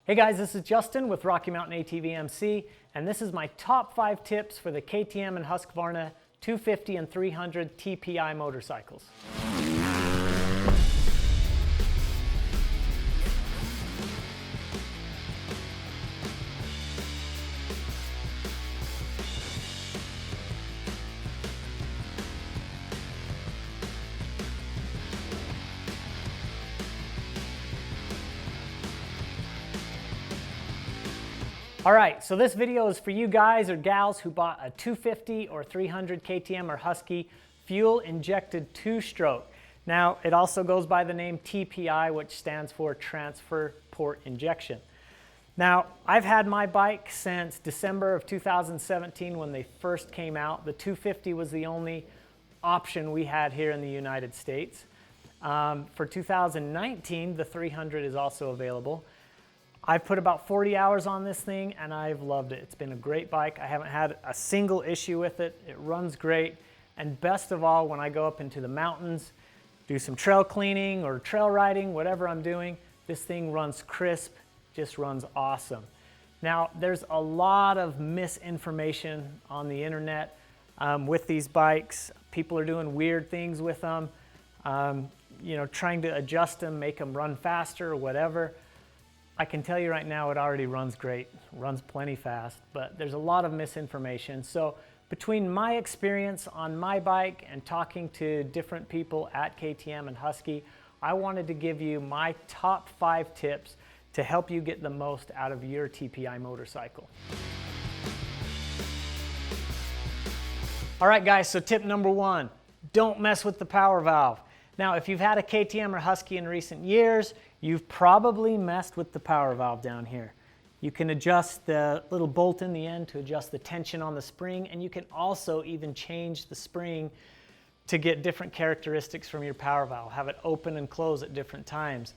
Hey guys, this is Justin with Rocky Mountain ATV MC, and this is my top 5 tips for the KTM and Husqvarna 250 and 300 TPI motorcycles. All right, so this video is for you guys or gals who bought a 250 or 300 KTM or Husky fuel injected 2-stroke. Now, it also goes by the name TPI, which stands for transfer port injection. Now, I've had my bike since December of 2017 when they first came out. The 250 was the only option we had here in the United States. For 2019, the 300 is also available. I've put about 40 hours on this thing and I've loved it. It's been a great bike. I haven't had a single issue with it. It runs great. And best of all, when I go up into the mountains, do some trail cleaning or trail riding, whatever I'm doing, this thing runs crisp, just runs awesome. Now, there's a lot of misinformation on the internet with these bikes. People are doing weird things with them, trying to adjust them, make them run faster or whatever. I can tell you right now, it already runs great, runs plenty fast, but there's a lot of misinformation. So between my experience on my bike and talking to different people at KTM and Husky, I wanted to give you my top 5 tips to help you get the most out of your TPI motorcycle. All right guys, so tip number 1, don't mess with the power valve. Now, if you've had a KTM or Husky in recent years, you've probably messed with the power valve down here. You can adjust the little bolt in the end to adjust the tension on the spring, and you can also even change the spring to get different characteristics from your power valve, have it open and close at different times.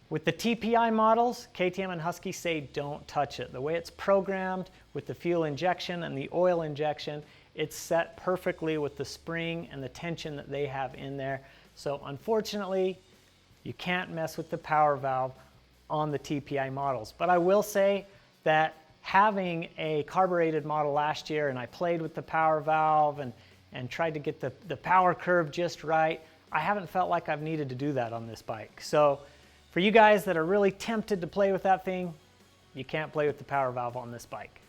With the TPI models, KTM and Husky say don't touch it. The way it's programmed with the fuel injection and the oil injection, it's set perfectly with the spring and the tension that they have in there. So unfortunately, you can't mess with the power valve on the TPI models. But I will say that having a carbureted model last year, and I played with the power valve and tried to get the power curve just right, I haven't felt like I've needed to do that on this bike. So for you guys that are really tempted to play with that thing, you can't play with the power valve on this bike.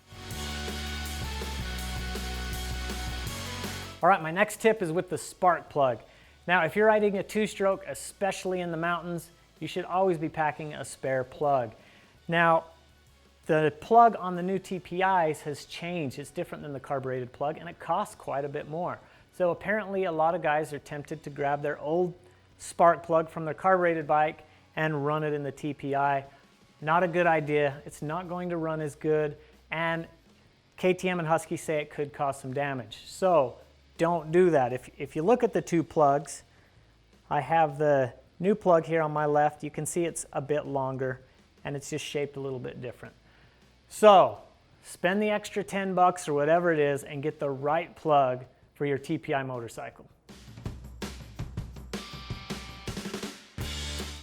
All right, my next tip is with the spark plug. Now, if you're riding a 2-stroke, especially in the mountains, you should always be packing a spare plug. Now, the plug on the new TPIs has changed. It's different than the carbureted plug, and it costs quite a bit more. So apparently a lot of guys are tempted to grab their old spark plug from their carbureted bike and run it in the TPI. Not a good idea. It's not going to run as good, and KTM and Husky say it could cause some damage. So don't do that. If you look at the 2 plugs, I have the new plug here on my left. You can see it's a bit longer and it's just shaped a little bit different. So spend the extra 10 bucks or whatever it is and get the right plug for your TPI motorcycle.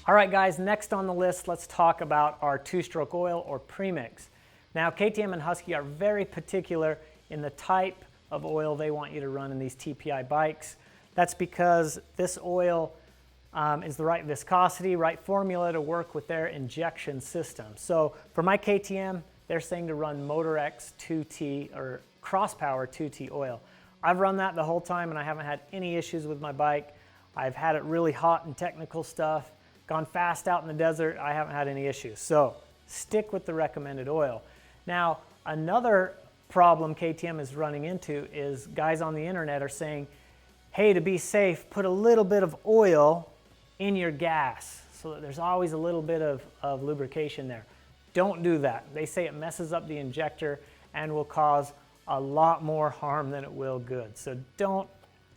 All right guys, next on the list, let's talk about our 2-stroke oil or PREMIX. Now, KTM and Husky are very particular in the type of oil they want you to run in these TPI bikes. That's because this oil is the right viscosity, right formula to work with their injection system. So for my KTM, they're saying to run MotorX 2T or Crosspower 2T oil. I've run that the whole time and I haven't had any issues with my bike. I've had it really hot and technical stuff, gone fast out in the desert, I haven't had any issues. So stick with the recommended oil. Now, another problem KTM is running into is guys on the internet are saying, hey, to be safe, put a little bit of oil in your gas so that there's always a little bit of lubrication there. Don't do that. They say it messes up the injector and will cause a lot more harm than it will good. So don't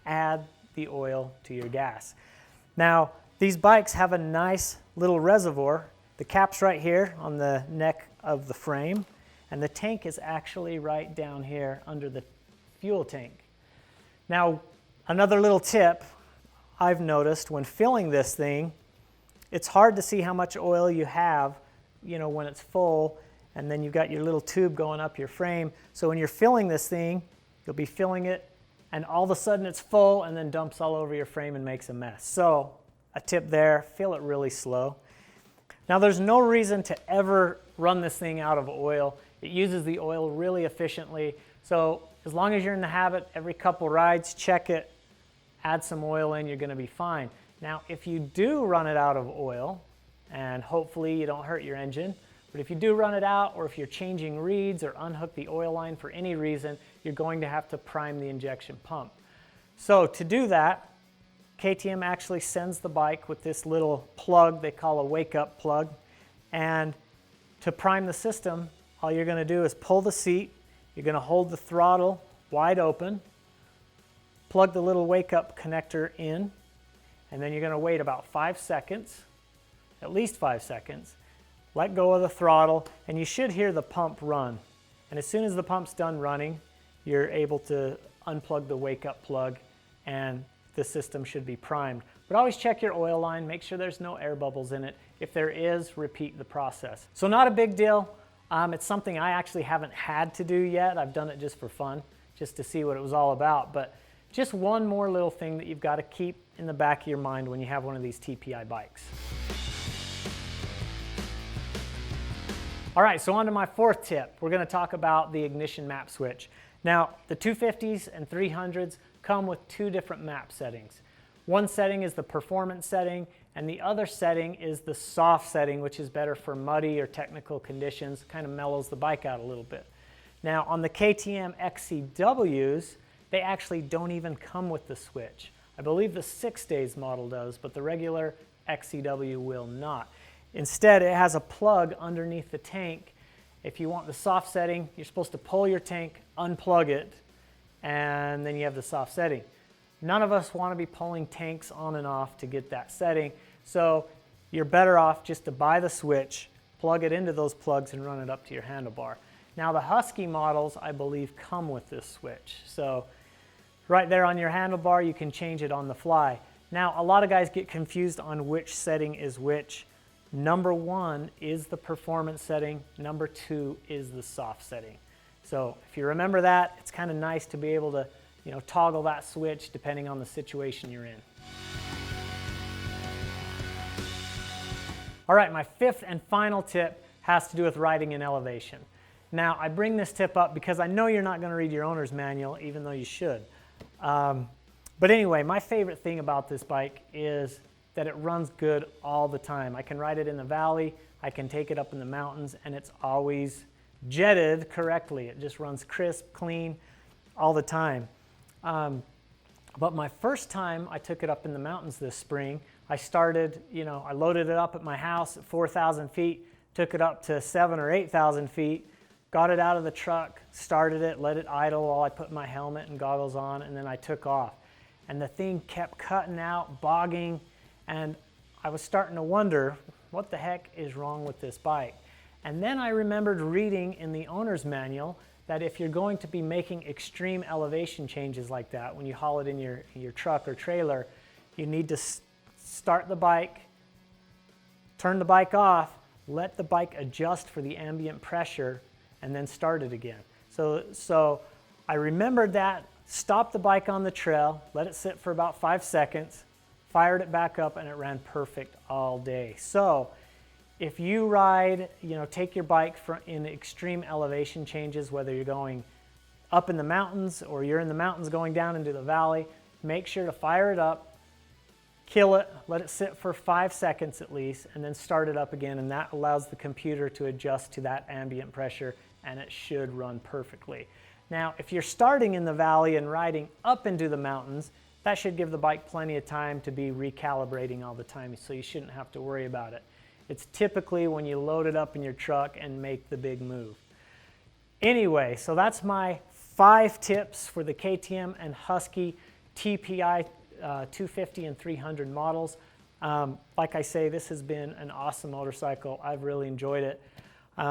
add the oil to your gas. Now, these bikes have a nice little reservoir. The cap's right here on the neck of the frame, and the tank is actually right down here under the fuel tank. Now, another little tip I've noticed when filling this thing, it's hard to see how much oil you have when it's full, and then you've got your little tube going up your frame. So when you're filling this thing, you'll be filling it, and all of a sudden it's full and then dumps all over your frame and makes a mess. So a tip there, fill it really slow. Now there's no reason to ever run this thing out of oil. It uses the oil really efficiently. So as long as you're in the habit, every couple rides, check it, add some oil in, you're going to be fine. Now if you do run it out of oil, and hopefully you don't hurt your engine, but if you do run it out, or if you're changing reeds or unhook the oil line for any reason, you're going to have to prime the injection pump. So to do that, KTM actually sends the bike with this little plug they call a wake-up plug. And to prime the system, all you're going to do is pull the seat. You're going to hold the throttle wide open, plug the little wake-up connector in, and then you're going to wait about 5 seconds, at least 5 seconds. Let go of the throttle, and you should hear the pump run. And as soon as the pump's done running, you're able to unplug the wake-up plug, and the system should be primed. But always check your oil line, make sure there's no air bubbles in it. If there is, repeat the process. So not a big deal. It's something I actually haven't had to do yet. I've done it just for fun, just to see what it was all about. But just one more little thing that you've got to keep in the back of your mind when you have one of these TPI bikes. All right, so on to my fourth tip. We're going to talk about the ignition map switch. Now, the 250s and 300s come with two different map settings. One setting is the performance setting, and the other setting is the soft setting, which is better for muddy or technical conditions, kind of mellows the bike out a little bit. Now, on the KTM XCWs, they actually don't even come with the switch. I believe the 6 days model does, but the regular XCW will not. Instead, it has a plug underneath the tank. If you want the soft setting, you're supposed to pull your tank, unplug it, and then you have the soft setting. None of us want to be pulling tanks on and off to get that setting, so you're better off just to buy the switch, plug it into those plugs, and run it up to your handlebar. Now the Husky models, I believe, come with this switch. So right there on your handlebar, you can change it on the fly. Now a lot of guys get confused on which setting is which. Number 1 is the performance setting, number 2 is the soft setting. So if you remember that, it's kind of nice to be able to toggle that switch depending on the situation you're in. All right, my fifth and final tip has to do with riding in elevation. Now, I bring this tip up because I know you're not going to read your owner's manual, even though you should. But anyway, my favorite thing about this bike is that it runs good all the time. I can ride it in the valley, I can take it up in the mountains, and it's always jetted correctly. It just runs crisp, clean, all the time. But my first time I took it up in the mountains this spring, I started, I loaded it up at my house at 4,000 feet, took it up to 7,000 or 8,000 feet, got it out of the truck, started it, let it idle while I put my helmet and goggles on, and then I took off. And the thing kept cutting out, bogging, and I was starting to wonder, what the heck is wrong with this bike? And then I remembered reading in the owner's manual that if you're going to be making extreme elevation changes like that, when you haul it in your truck or trailer, you need to start the bike, turn the bike off, let the bike adjust for the ambient pressure, and then start it again. So I remembered that, stopped the bike on the trail, let it sit for about 5 seconds, fired it back up, and it ran perfect all day. So if you ride, take your bike in extreme elevation changes, whether you're going up in the mountains or you're in the mountains going down into the valley, make sure to fire it up, kill it, let it sit for 5 seconds at least, and then start it up again, and that allows the computer to adjust to that ambient pressure, and it should run perfectly. Now, if you're starting in the valley and riding up into the mountains, that should give the bike plenty of time to be recalibrating all the time, so you shouldn't have to worry about it. It's typically when you load it up in your truck and make the big move. Anyway, so that's my 5 tips for the KTM and Husky TPI 250 and 300 models. Like I say, this has been an awesome motorcycle. I've really enjoyed it.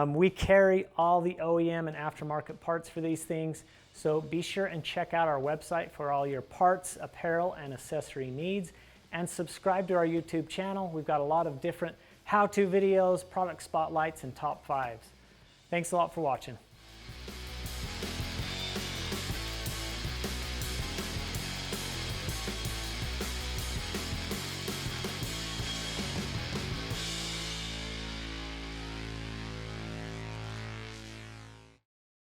We carry all the OEM and aftermarket parts for these things, so be sure and check out our website for all your parts, apparel, and accessory needs, and subscribe to our YouTube channel. We've got a lot of different how-to videos, product spotlights, and top fives. Thanks a lot for watching.